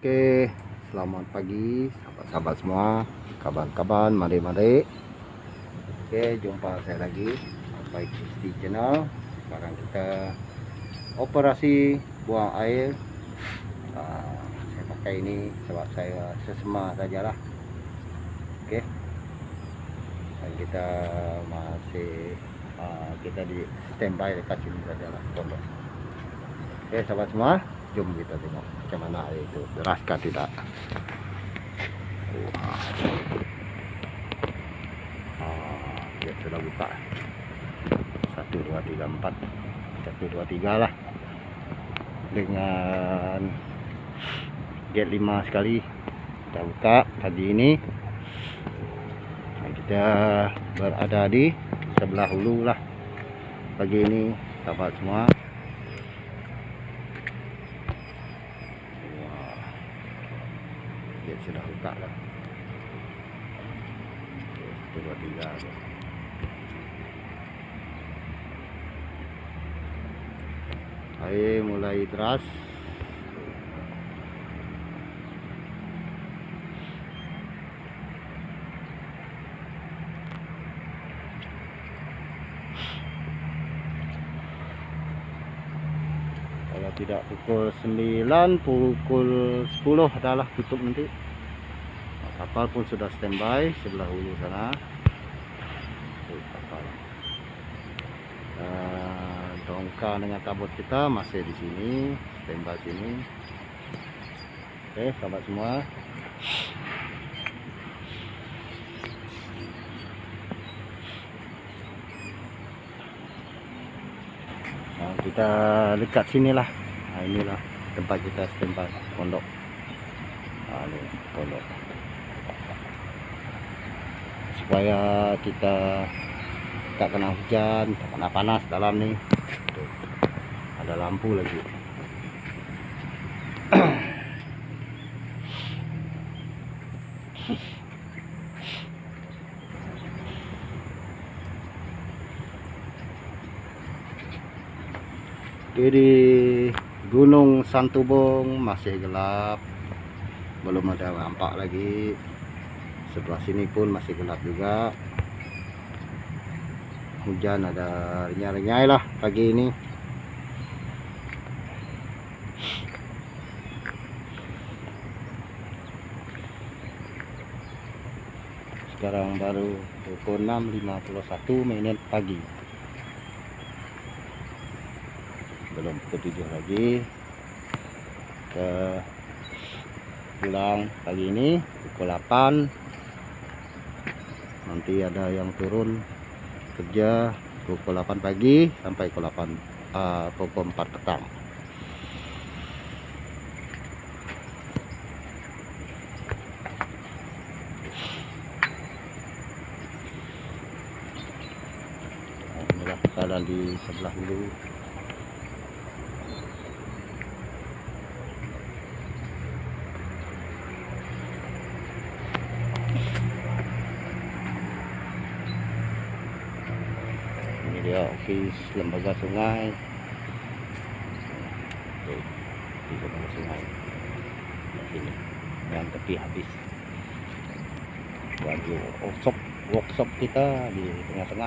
Oke, selamat pagi sahabat-sahabat semua, kawan-kawan, mari-mari. Oke, jumpa saya lagi Baik di channel. Sekarang kita operasi buang air. Saya pakai ini sebab saya sesama sajalah. Oke, dan kita masih kita di standby dekat sini sajalah pondok. Oke sahabat semua, jom kita tengok macam mana air itu deraskah tidak. Dia sudah buka 1 2 3 4 1 2 3 lah, dengan gate 5 sekali kita buka tadi ini. Kita berada di sebelah hulu lah pagi ini sahabat semua. Dia sudah buka lah 1 2 3. Air mulai deras. Kalau tidak pukul 9, pukul 10 adalah tutup nanti. Kapal pun sudah standby sebelah hulu sana. Kapal. Dongka dengan kabut kita masih di sini, standby sini. Oke, sahabat semua. Kita dekat sinilah. Inilah tempat kita standby pondok. Ini pondok. Supaya kita tak kena hujan, tak kena panas dalam ni. Ada lampu lagi. Di Gunung Santubong masih gelap, belum ada nampak lagi. Sebelah sini pun masih gelap juga. Hujan ada renyai-renyai lah pagi ini. Sekarang baru pukul 6.51 pagi. Belum pukul 7 lagi. Kita pulang pagi ini pukul 8. Nanti ada yang turun kerja pukul 8 pagi sampai pukul 4 petang. Inilah keadaan di sebelah hulu. Dia ofis lembaga sungai. Di lembaga sungai sini yang tepi habis buat workshop kita di tengah-tengah.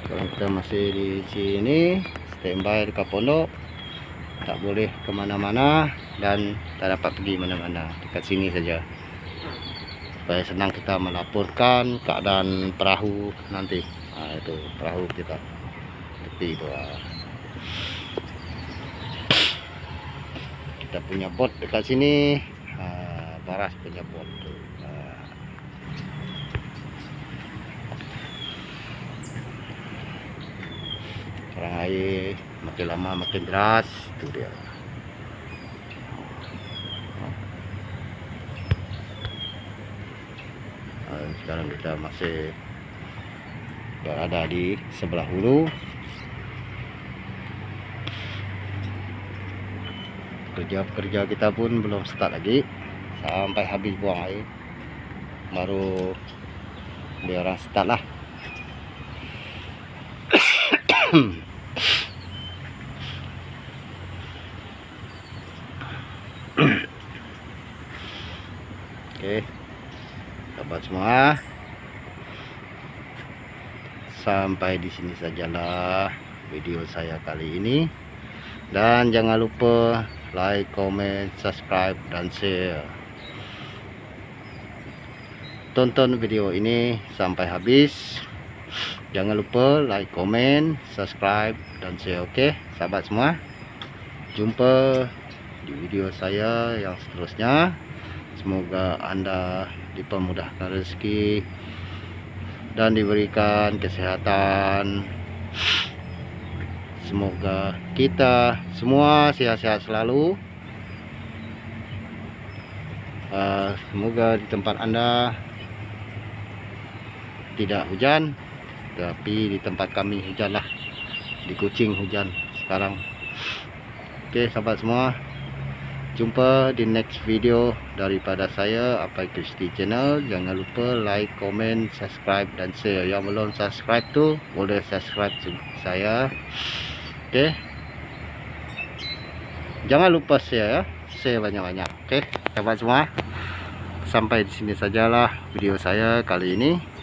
Kalau kita masih di sini standby dekat pondok, tak boleh kemana-mana dan tak dapat pergi mana-mana, dekat sini saja supaya senang kita melaporkan keadaan perahu nanti. Itu perahu kita tepi itu. Kita punya bot dekat sini, Baras punya bot tuh. Sekarang air makin lama makin deras, itu dia. Sekarang kita masih berada di sebelah hulu. Kerja kita pun belum start lagi, sampai habis buang air baru dia orang start lah. Oke, sahabat semua, sampai di sini sajalah video saya kali ini, dan jangan lupa like, comment, subscribe, dan share. Tonton video ini sampai habis. Jangan lupa like, comment, subscribe, dan share. Oke, sahabat semua, jumpa di video saya yang seterusnya. Semoga Anda dipermudahkan rezeki dan diberikan kesehatan. Semoga kita semua sehat-sehat selalu. Semoga di tempat Anda tidak hujan, tapi di tempat kami hujan lah. Di Kuching hujan sekarang. Oke, sahabat semua, jumpa di next video daripada saya, Apai Kristi Channel. Jangan lupa like, comment, subscribe, dan share. Yang belum subscribe tu boleh subscribe saya. Oke, jangan lupa share ya, share banyak-banyak. Oke, sahabat semua, sampai di sini sajalah video saya kali ini.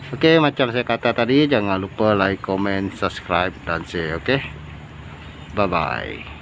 Oke, macam saya kata tadi, jangan lupa like, comment, subscribe, dan share. Oke, bye bye.